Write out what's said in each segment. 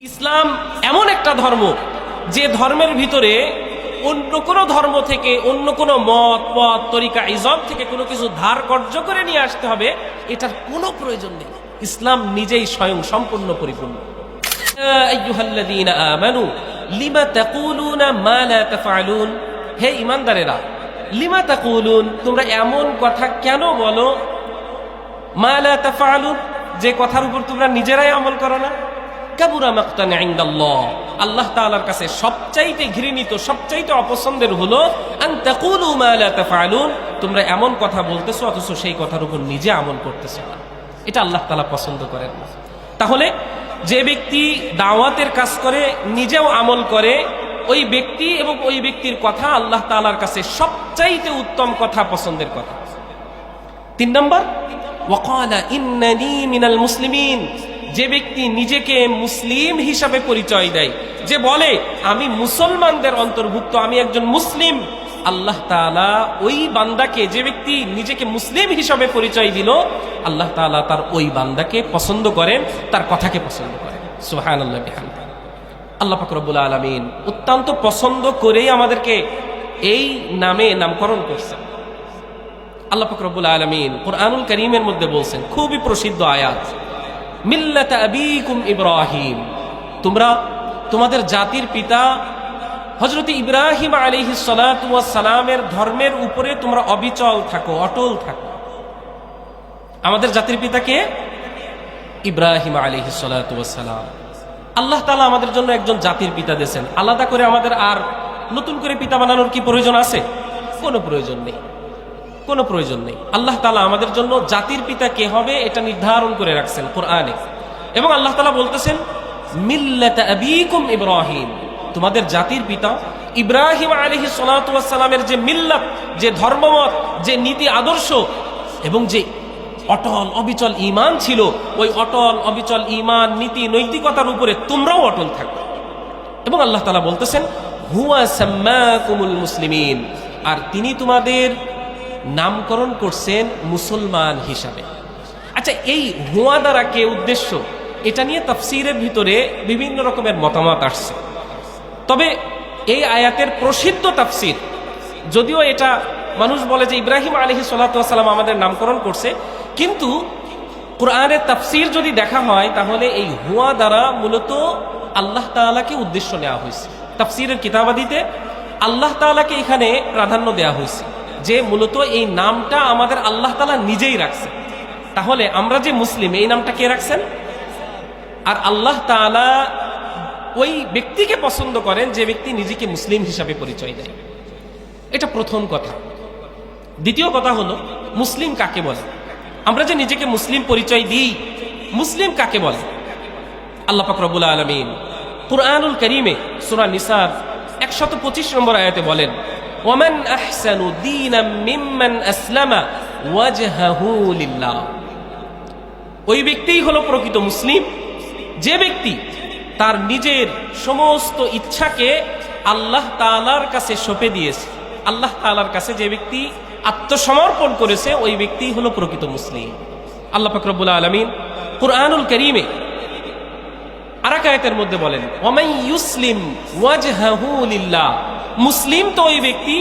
ইসলাম এমন একটা ধর্ম যে ধর্মের ভিতরে অন্য কোনো ধর্ম থেকে অন্য কোনো মত পথ তরিকা ইজম থেকে কোনো কিছু ধার কর্য করে নিয়ে আসতে হবে, এটার কোনো প্রয়োজন নেই। ইসলাম নিজেই স্বয়ং সম্পূর্ণ পরিপূর্ণ। আইয়ুহাল্লাযীনা আমানু লিমা তাকুলুনা মা লা তাফআলুন, হে ঈমানদারেরা, লিমা তাকুলুন, তোমরা এমন কথা কেন বলো, মা লা তাফআলুন, যে কথার উপর তোমরা নিজেরাই আমল করো না। কাবুরা মাকতান ইনদাল্লাহ, আল্লাহ তাআলার কাছে সবচাইতে ঘৃণিত সবচাইতে অপছন্দের হলো আন তাকুলু মা লা তাফআলুন, তোমরা এমন কথা বলতেছো অথচ সেই কথার উপর নিজে আমল করতেছো না। এটা আল্লাহ তাআলা পছন্দ করেন না। তাহলে যে ব্যক্তি দাওয়াতের কাজ করে নিজেও আমল করে, ওই ব্যক্তি এবং ওই ব্যক্তির কথা আল্লাহ তাআলার কাছে সবচাইতে উত্তম কথা, পছন্দের কথা। 3 নম্বর, ওয়াকালা ইন্নানি মিনাল মুসলিমিন, যে ব্যক্তি নিজেকে মুসলিম হিসাবে পরিচয় দেয়, যে বলে আমি মুসলমানদের অন্তর্ভুক্ত, আমি একজন মুসলিম, আল্লাহ তাআলা ওই বান্দাকে, যে ব্যক্তি নিজেকে মুসলিম হিসাবে পরিচয় দিল, আল্লাহ তাআলা তার ওই বান্দাকে পছন্দ করেন, তার কথাকে পছন্দ করেন। সুবহানাল্লাহ বিহামদিহি। আল্লাহ পাক রব্বুল আলামিন অত্যন্ত পছন্দ করেই আমাদেরকে এই নামে নামকরণ করছেন। আল্লাহ পাক রব্বুল আলামিন কুরআনুল কারীমের মধ্যে বলছেন, খুবই প্রসিদ্ধ আয়াত, মিল্লাতা আবিকুম ইব্রাহিম, তোমরা তোমাদের জাতির পিতা হযরত ইব্রাহিম আলাইহিস সালাতু ওয়াস সালামের ধর্মের উপরে তোমরা অবিচল থাকো, অটল থাকো। আমাদের জাতির পিতা কে? ইব্রাহিম আলাইহিস সালাতু ওয়াস সালাম। আল্লাহ তাআলা আমাদের জন্য একজন জাতির পিতা দিয়েছেন, আলাদা করে আমাদের আর নতুন করে পিতা বানানোর কি প্রয়োজন আছে? কোনো প্রয়োজন নেই, কোনো প্রয়োজন নেই। আল্লাহ তাআলা আমাদের জন্য জাতির পিতা কে হবে এটা নির্ধারণ করে রাখছেন কোরআনে, এবং আল্লাহ তাআলা বলতেছেন মিল্লাতা আবিকুম ইব্রাহিম, তোমাদের জাতির পিতা ইব্রাহিম আলাইহিস সালাতু ওয়াস সালামের যে মিল্লাত, যে ধর্মমত, যে নীতি আদর্শ এবং যে অটল অবিচল ঈমান ছিল, ওই অটল অবিচল ঈমান, নীতি, নৈতিকতার উপরে তোমরাও অটল থাকো। এবং আল্লাহ তাআলা বলতেছেন হুয়া সাম্মাকুমুল মুসলিমিন, আর তিনি তোমাদের নামকরণ করছেন মুসলমান হিসাবে। আচ্ছা, এই হুয়া দ্বারা কে উদ্দেশ্য, এটা নিয়ে তাফসীরের ভিতরে বিভিন্ন রকমের মতামত আসছে। তবে এই আয়াতের প্রসিদ্ধ তাফসীর, যদিও এটা মানুষ বলে যে ইব্রাহিম আলাইহিস সালাতু ওয়াস সালাম আমাদের নামকরণ করছে, কিন্তু কোরআনের তাফসীর যদি দেখা হয় তাহলে এই হুয়া দ্বারা মূলত আল্লাহ তাআলাকে উদ্দেশ্য নেওয়া হয়েছে। তাফসীরের কিতাবাদিতে আল্লাহ তাআলাকে এখানে প্রাধান্য দেওয়া হয়েছে, যে মূলত এই নামটা আমাদের আল্লাহ তাআলা নিজেই রাখছেন। তাহলে আমরা যে মুসলিম, এই নামটা কে রাখছেন? আর আল্লাহ তাআলা ওই ব্যক্তিকে পছন্দ করেন যে ব্যক্তি নিজেকে মুসলিম হিসাবে পরিচয় দেয়। এটা প্রথম কথা। দ্বিতীয় কথা হলো, মুসলিম কাকে বলে? আমরা যে নিজেকে মুসলিম পরিচয় দিই, মুসলিম কাকে বলে? আল্লাহ পাক রব্বুল আলামিন কুরআনুল কারীমে সূরা নিসার 125 নম্বর আয়াতে বলেন, ওয়ামান আহসানু দীনাম মিম্মান আসলামা ওয়াজহাহু লিল্লাহ, ওই ব্যক্তিই হলো প্রকৃত মুসলিম যে ব্যক্তি তার নিজের সমস্ত ইচ্ছাকে আল্লাহ তাআলার কাছে সঁপে দিয়েছে। আল্লাহ তাআলার কাছে যে ব্যক্তি আত্মসমর্পণ করেছে, ওই ব্যক্তিই হলো প্রকৃত মুসলিম। আল্লাহ পাক রব্বুল আলামিন কুরআনুল কারীমে আরেক আয়াতের মধ্যে বলেন, ওয়ামান ইউসলিম ওয়াজহাহু লিল্লাহ, মুসলিম তো ওই ব্যক্তি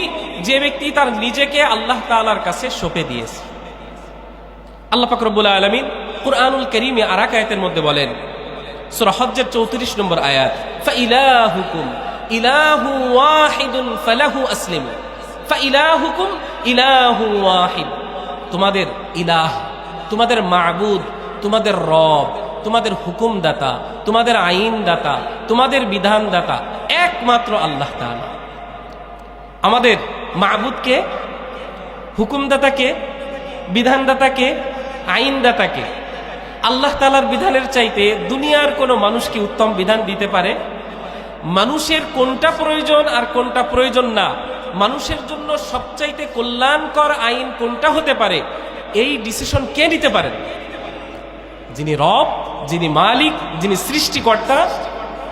যে ব্যক্তি তার নিজেকে আল্লাহ তাআলার কাছে সঁপে দিয়েছে। আল্লাহ পাক রব্বুল আলামিন কুরআনুল কারীমে আরেক আয়াতের মধ্যে বলেন, সূরা হজ্জের 34 নম্বর আয়াত, ফাইলাহুকুম ইলাহু ওয়াহিদুন ফালাহু আসলিমু, ফাইলাহুকুম ইলাহু ওয়াহিদ, তোমাদের ইলাহ, তোমাদের মাবুদ, তোমাদের রব, তোমাদের হুকুমদাতা, তোমাদের আইনদাতা, তোমাদের বিধানদাতা একমাত্র আল্লাহ তাআলা। আমাদের মাবুদকে, হুকুমদাতাকে, বিধানদাতাকে, আইনদাতাকে। আল্লাহ তাআলার বিধানের চাইতে দুনিয়ার কোনো মানুষ কি উত্তম বিধান দিতে পারে? মানুষের কোনটা প্রয়োজন আর কোনটা প্রয়োজন না, মানুষের জন্য সবচাইতে কল্যাণকর আইন কোনটা হতে পারে, এই ডিসিশন কে নিতে পারেন? যিনি রব, যিনি মালিক, যিনি সৃষ্টিকর্তা,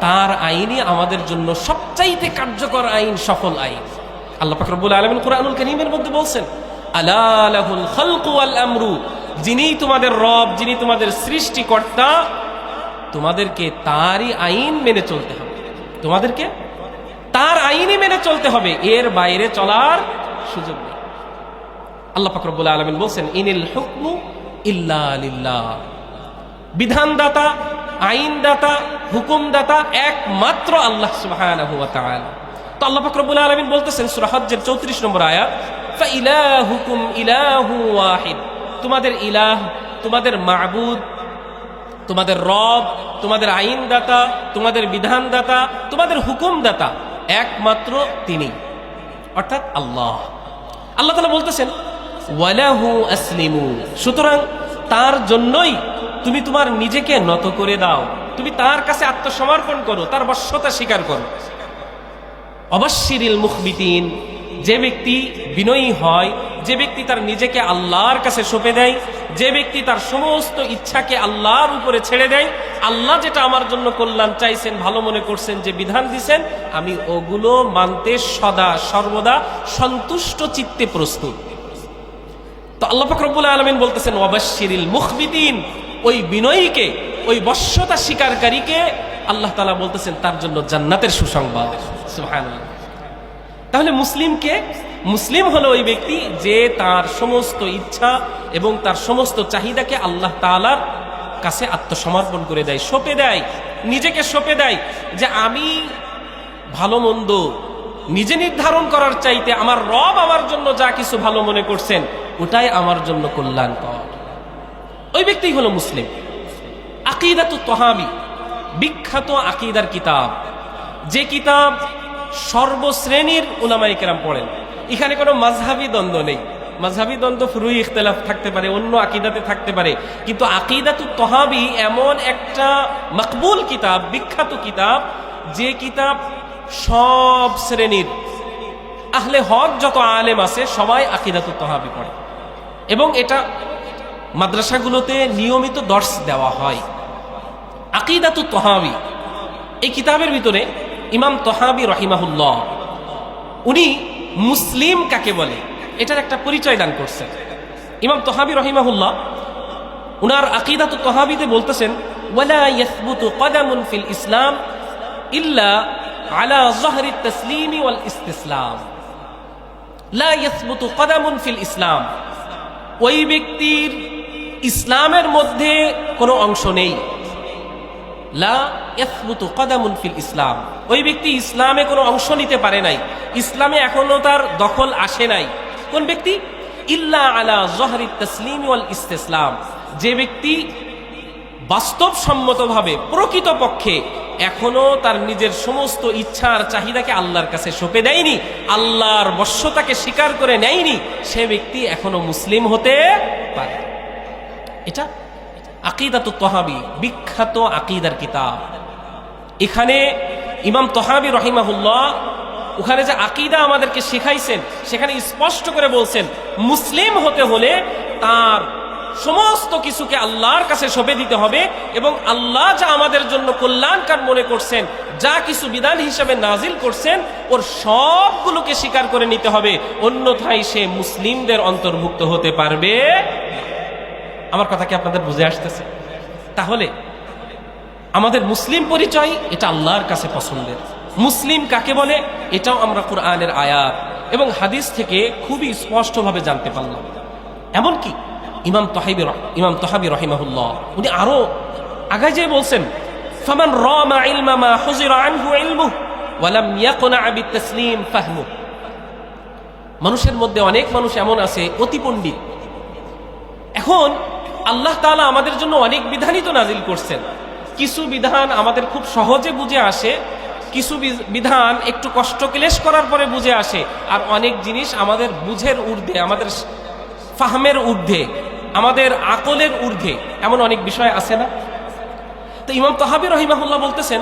তার আইনই আমাদের জন্য সবচাইতে কার্যকর আইন, সফল আইন। আল্লাহ পাক রব্বুল আলামিন কুরআনুল কারীমের মধ্যে বলছেন, আলা লাহুল খালকু ওয়াল আমরু, যিনি তোমাদের রব, যিনি তোমাদের সৃষ্টিকর্তা, তোমাদেরকে তারই আইন মেনে চলতে হবে, তোমাদেরকে তার আইনই মেনে চলতে হবে, এর বাইরে চলার সুযোগ নেই। আল্লাহ পাক রব্বুল আলামিন বলছেন, ইনিল হুকমু ইল্লা লিল্লাহ, বিধানদাতা, আইনদাতা, হুকুমদাতা একমাত্র আল্লাহ সুবহানাহু ওয়া তাআলা। তো আল্লাহ পাক রব্বুল আলামিন বলতেছেন সূরা হজ্জের 34 নম্বর আয়াত, ফা ইলাহুকুম ইলাহু ওয়াহিদ, তোমাদের ইলাহ, তোমাদের মাবুদ, তোমাদের রব, তোমাদের আইনদাতা, তোমাদের বিধানদাতা, তোমাদের হুকুমদাতা একমাত্র তিনি, অর্থাৎ আল্লাহ। আল্লাহ তাআলা বলতেছেন ওয়ালাহু আসলিমু, সুতরাং তার জন্যই তুমি তোমার নিজেকে নত করে দাও, তুমি তার কাছে আত্মসমর্পণ করো, তার বশ্যতা স্বীকার করো। অবাশশিরিল মুখবিতিন, যে ব্যক্তি বিনয়ী হয়, যে ব্যক্তি তার নিজেকে আল্লাহর কাছে সঁপে দেয়, যে ব্যক্তি তার সমস্ত ইচ্ছাকে আল্লাহর উপরে ছেড়ে দেয়, আল্লাহ যেটা আমার জন্য কল্যাণ চাইছেন, ভালো মনে করছেন, যে বিধান দিছেন, আমি ওগুলো মানতে সদা সর্বদা সন্তুষ্ট চিত্তে প্রস্তুত। তো আল্লাহ পাক রব্বুল আলামিন বলতেছেন ওয়াবাশশিরিল মুখবিতিন, ওই বিনয়ীকে, ওই বশ্যতা স্বীকারকারীকে আল্লাহ তাআলা বলতেছেন তার জন্য জান্নাতের সুসংবাদ। সুবহানাল্লাহ। তাহলে মুসলিম হলো ওই ব্যক্তি যে তার সমস্ত ইচ্ছা এবং তার সমস্ত চাহিদাকে আল্লাহ তাআলার কাছে আত্মসমর্পণ করে দেয়, সঁপে দেয়, নিজেকে সঁপে দেয়, যে আমি ভালো মন্দ নিজে নির্ধারণ করার চাইতে আমার রব আমার জন্য যা কিছু ভালো মনে করছেন ওটাই আমার জন্য কল্যাণকর। ওই ব্যক্তিই হলো মুসলিম। আকিদাতুত তাহাবী, বিখ্যাত আকিদার কিতাব, যে কিতাব সর্বশ্রেণীর উলামায়ে কেরাম পড়েন। এখানে কোনো মাযহাবী দ্বন্দ্ব নেই। মাযহাবী দ্বন্দ্ব, ফুরুই ইখতিলাফ থাকতে পারে, অন্য আকিদাতে থাকতে পারে, কিন্তু আকিদাতুত তাহাবী এমন একটা মকবুল কিতাব, বিখ্যাত কিতাব, যে কিতাব সব শ্রেণীর আহলে হক যত আলেম আছে সবাই আকিদাতুত তাহাবী পড়ে, এবং এটা মাদ্রাসাগুলোতে নিয়মিত দর্স দেওয়া হয়। আকিদাতুত তাহাবী এই কিতাবের ভিতরে ইমাম তাহাবী রাহিমাহুল্লাহ উনি মুসলিম কাকে বলে এটার একটা পরিচয় দান করছেন। ইমাম তাহাবী রাহিমাহুল্লাহ উনার আকিদাতুত তাহাবীতে বলতেছেন, ওয়ালা ইয়াসবুতু কদামুন ফিল ইসলাম ইল্লা আলা যাহরিত তাসলিমি ওয়াল ইসতিসলাম। লা ইয়াসবুতু কদামুন ফিল ইসলাম, ওই ব্যক্তির ইসলামের মধ্যে কোনো অংশ নেই। লা ইয়াসবুতু কদামুন ফিল ইসলাম, ওই ব্যক্তি ইসলামে কোনো অংশ নিতে পারে নাই, ইসলামে এখনো তার দখল আসে নাই। কোন ব্যক্তি? ইল্লা আলা যাহরিত তাসলিমি ওয়াল ইসতিসলাম, যে ব্যক্তি বাস্তবসম্মতভাবে প্রকৃতপক্ষে এখনো তার নিজের সমস্ত ইচ্ছার চাহিদাকে আল্লাহর কাছে সঁপে দেয়নি, আল্লাহর বশ্যতাকে স্বীকার করে নেয়নি, সে ব্যক্তি এখনো মুসলিম হতে পারে। এটা আকিদাতুত তাহাবী, বিখ্যাত আকিদার কিতাব। এখানে ইমাম তাহাবী রাহিমাহুল্লাহ ওখানে যে আকিদা আমাদেরকে শেখাইছেন সেখানে স্পষ্ট করে বলছেন, মুসলিম হতে হলে তার সমস্ত কিছুকে আল্লাহর কাছে সঁপে দিতে হবে, এবং আল্লাহ যা আমাদের জন্য কল্যাণকর মনে করছেন, যা কিছু বিধান হিসাবে নাজিল করছেন, ওর সবগুলোকে স্বীকার করে নিতে হবে, অন্যথায় সে মুসলিমদের অন্তর্ভুক্ত হতে পারবে। আমার কথা কি আপনাদের বুঝে আসতেছে? তাহলে আমাদের মুসলিম পরিচয় এটা আল্লাহর কাছে পছন্দের। মুসলিম কাকে বলে এটাও আমরা কোরআনের আয়াত এবং হাদিস থেকে খুবই স্পষ্টভাবে জানতে পারলাম। এমনকি ইমাম তাহাবী রাহিমাহুল্লাহ উনি আরো আগে যে বলছেন, ফামান রামা ইলমা মা হুজিরা আনহু ইলমুহু ওয়া লাম ইয়াকনা বিতাসলিম ফাহমুহু। মানুষের মধ্যে অনেক মানুষ এমন আছে অতি পণ্ডিত। এখন আল্লাহ তাআলা আমাদের জন্য অনেক বিধানই তো নাজিল করছেন, কিছু বিধান আমাদের খুব সহজে বুঝে আসে, কিছু বিধান একটু কষ্ট ক্লেশ করার পরে বুঝে আসে, আর অনেক জিনিস আমাদের বুঝের ঊর্ধ্বে, আমাদের ফাহমের ঊর্ধ্বে, আমাদের আকলের ঊর্ধ্বে, এমন অনেক বিষয় আছে না? তো ইমাম তাহাবী রাহিমাহুল্লাহ বলতেছেন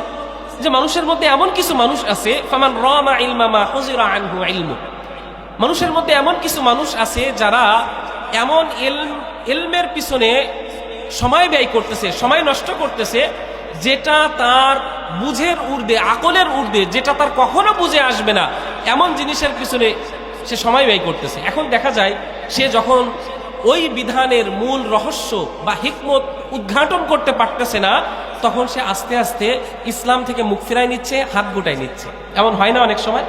যে মানুষের মধ্যে এমন কিছু মানুষ আছে, ফামান রামা ইলমা মা হুজিরা আনহু ইলমুহু, মানুষের মধ্যে এমন কিছু মানুষ আছে যারা এমন ইলমের পিছনে সময় ব্যয় করতেছে, সময় নষ্ট করতেছে, যেটা তার বুঝের ঊর্ধ্বে, আকলের ঊর্ধ্বে, যেটা তার কখনো বুঝে আসবে না, এমন জিনিসের পিছনে সে সময় ব্যয় করতেছে। এখন দেখা যায় সে যখন ওই বিধানের মূল রহস্য বা হিকমত উদ্ঘাটন করতে পারতেছে না, তখন সে আস্তে আস্তে ইসলাম থেকে মুখ ফিরাই নিচ্ছে, হাত গুটাই নিচ্ছে। এমন হয় না অনেক সময়?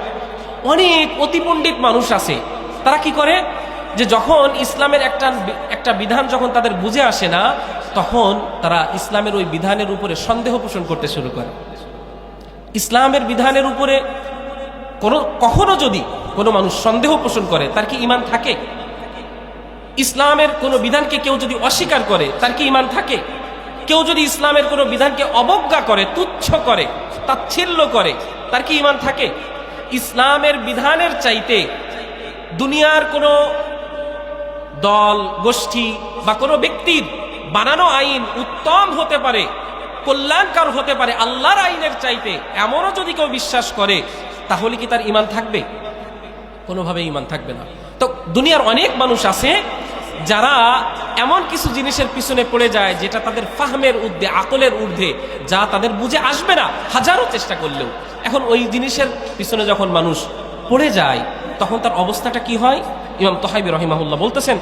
অনেক অতি পণ্ডিত মানুষ আছে, তারা কি করে যে যখন ইসলামের একটা বিধান যখন তাদের বুঝে আসে না, তখন তারা ইসলামের ওই বিধানের উপরে সন্দেহ পোষণ করতে শুরু করে। ইসলামের বিধানের উপরে কখনো যদি কোনো মানুষ সন্দেহ পোষণ করে, তার কি ঈমান থাকে? ইসলামের কোনো বিধানকে কেউ যদি অস্বীকার করে, তার কি ঈমান থাকে? কেউ যদি ইসলামের কোনো বিধানকে অবজ্ঞা করে, তুচ্ছ করে, তাচ্ছিল্য করে, তার কি ঈমান থাকে? ইসলামের বিধানের চাইতে দুনিয়ার কোনো দল, গোষ্ঠী বা কোনো ব্যক্তির বানানো আইন উত্তম হতে পারে, কল্যাণকর হতে পারে আল্লাহর আইনের চাইতে, এমনও যদি কেউ বিশ্বাস করে, তাহলে কি তার ঈমান থাকবে? কোনোভাবে ঈমান থাকবে না। তো দুনিয়ার অনেক মানুষ আছে যারা এমন কিছু জিনিসের পিছনে পড়ে যায় যেটা তাদের ফাহমের ঊর্ধ্বে, আকলের ঊর্ধ্বে, যা তাদের বুঝে আসবে না হাজারো চেষ্টা করলেও। এখন ওই জিনিসের পিছনে যখন মানুষ পড়ে যায়, তখন তার অবস্থাটা কি হয়? ইমাম তহাইবী রাহিমাহুল্লাহ বলতেছেন,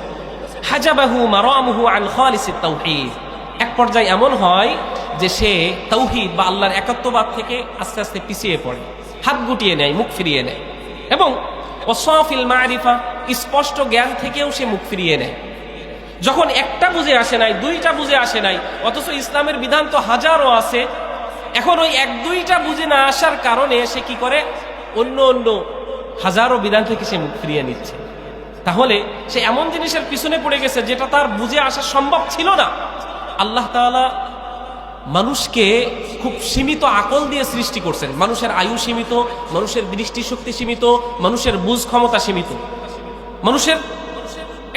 হাজাবাহু মারামুহু আন খালিসিত তাওহীদ। এক পর্যায়ে এমন হয় যে সে তাওহীদ বা আল্লাহর একাত্মবাদ থেকে আস্তে আস্তে পিছিয়ে পড়ে, হাত গুটিয়ে নেয়, মুখ ফিরিয়ে নেয়, এবং ওয়াসাফিল মারিফা, স্পষ্ট জ্ঞান থেকেও সে মুখ ফিরিয়ে নেয়। যখন একটা বুঝে আসে নাই, দুইটা বুঝে আসে নাই, অথচ ইসলামের বিধান তো হাজারো আছে, এখন ওই এক দুইটা বুঝে না আসার কারণে সে কি করে? অন্য অন্য হাজারো বিধান থেকে সে মুখ ফিরিয়ে নিচ্ছে। তাহলে সে এমন জিনিসের পিছনে পড়ে গেছে যেটা তার বুঝে আসা সম্ভব ছিল না। আল্লাহ তাআলা মানুষকে খুব সীমিত আকল দিয়ে সৃষ্টি করছেন। মানুষের আয়ু সীমিত, মানুষের দৃষ্টিশক্তি সীমিত, মানুষের বুঝ ক্ষমতা সীমিত, মানুষের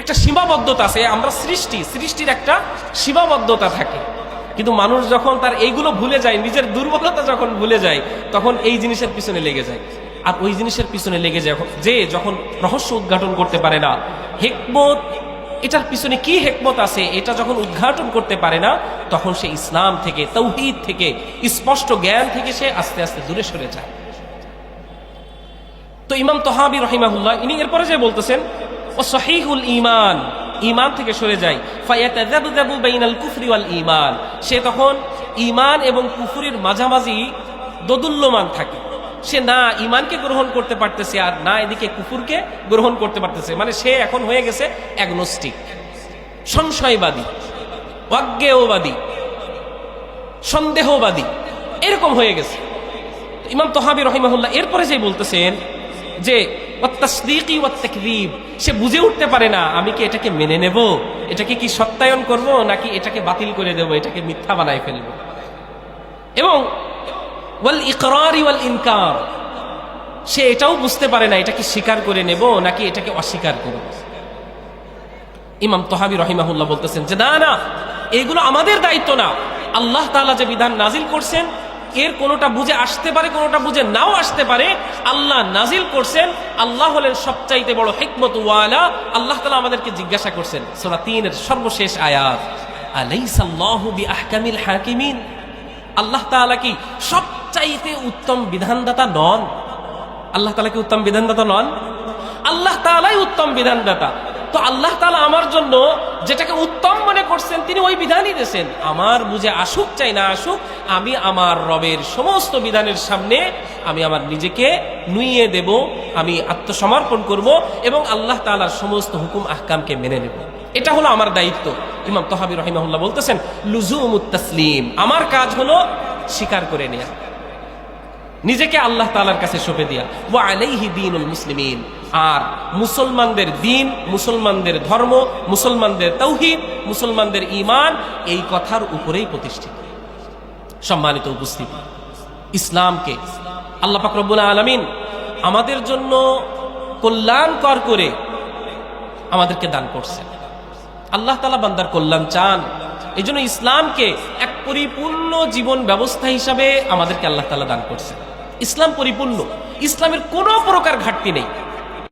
একটা সীমাবদ্ধতা আছে। আমরা সৃষ্টির একটা সীমাবদ্ধতা থাকে, কিন্তু মানুষ যখন তার এইগুলো ভুলে যায়, নিজের দুর্বলতা যখন ভুলে যায়, তখন এই জিনিসের পিছনে লেগে যায়। আর ওই জিনিসের পিছনে লেগে যায় যে যখন রহস্য উদ্ঘাটন করতে পারে না, হিকমত, এটার পিছনে কি হিকমত আছে, এটা যখন উদ্ঘাটন করতে পারে না, তখন সে ইসলাম থেকে, তাওহীদ থেকে, স্পষ্ট জ্ঞান থেকে সে আস্তে আস্তে দূরে সরে যায়। তো ইমাম তহাবী রাহিমাহুল্লাহ ইনি এরপরে যে বলতেছেন, ও সহিহুল ঈমান, ঈমান থেকে সরে যায়। ফায়াতাযাবযাবু বাইনাল কুফরি ওয়াল ঈমান, সে তখন ঈমান এবং কুফরির মাঝামাঝি দোদুল্যমান থাকে। সে না ঈমানকে গ্রহণ করতে পারতেছে, আর না এদিকে কুফরকে গ্রহণ করতে পারতেছে। মানে সে এখন হয়ে গেছে অ্যাগনোস্টিক, সংশয়বাদী, অজ্ঞেয়বাদী, সন্দেহবাদী, এরকম হয়ে গেছে। ইমাম তহাবী রাহিমাহুল্লাহ এরপরে যে বলতেছেন যে ওয়াত-তাসদীকি ওয়াত-তাকযীব, সে বুঝে উঠতে পারে না আমি কি এটাকে মেনে নেব, এটাকে কি সত্যায়ন করব, নাকি এটাকে বাতিল করে দেব, এটাকে মিথ্যা বানায় ফেলব। এবং ওয়াল ইকরারি ওয়াল ইনকার, সে এটাও বুঝতে পারে না এটাকে স্বীকার করে নেব নাকি এটাকে অস্বীকার করব। ইমাম তহাবী রাহিমাহুল্লাহ বলতেছেন যে না না, এগুলো আমাদের দায়িত্ব না। আল্লাহ তাআলা যে বিধান নাজিল করছেন, এর কোনোটা বুঝে আসতে পারে, কোনোটা বুঝে নাও আসতে পারে। আল্লাহ নাজিল করছেন, আল্লাহ হলেন সবচাইতে বড় হিকমত ওয়ালা। আল্লাহ তাআলা আমাদেরকে জিজ্ঞাসা করছেন, সূরা ৩ এর সর্বশেষ আয়াত, আলাইসাল্লাহু বিআহকামিল হাকিমিন, আল্লাহ তাআলা কি সবচাইতে উত্তম বিধানদাতা নন? আল্লাহ তাআলা কি উত্তম বিধানদাতা নন? আল্লাহ তাআলাই উত্তম বিধানদাতা। তো আল্লাহ তাআলা আমার জন্য যেটাকে উত্তম মনে করছেন, তিনি ওই বিধানই দিয়েছেন। আমার বুঝে আসুক চাই না আসুক, আমি আমার রবের সমস্ত বিধানের সামনে আমি আমার নিজেকে নুইয়ে দেব, আমি আত্মসমর্পণ করব এবং আল্লাহ তাআলার সমস্ত হুকুম আহকামকে মেনে নেব। এটা হলো আমার দায়িত্ব। ইমাম তহাবী রাহিমাহুল্লাহ বলতেছেন, লুজুমুত তাসলিম, আমার কাজ হলো স্বীকার করে নেয়া, নিজেকে আল্লাহ তাআলার কাছে সঁপে দেয়া। ওয়া আলাইহি দীনুল মুসলিমিন, আর মুসলমানদের দিন, মুসলমানদের ধর্ম, মুসলমানদের তাওহীদ, মুসলমানদের ঈমান এই কথার উপরেই প্রতিষ্ঠিত। সম্মানিত উপস্থিতি, ইসলামকে আল্লাহ পাক রব্বুল আলামিন আমাদের জন্য কল্যাণকর করে আমাদেরকে দান করছেন। আল্লাহ তাআলা বান্দার কল্যাণ চান, এই জন্য ইসলামকে এক পরিপূর্ণ জীবন ব্যবস্থা হিসাবে আমাদেরকে আল্লাহ তাআলা দান করছেন। ইসলাম পরিপূর্ণ, ইসলামের কোনো প্রকার ঘাটতি নেই।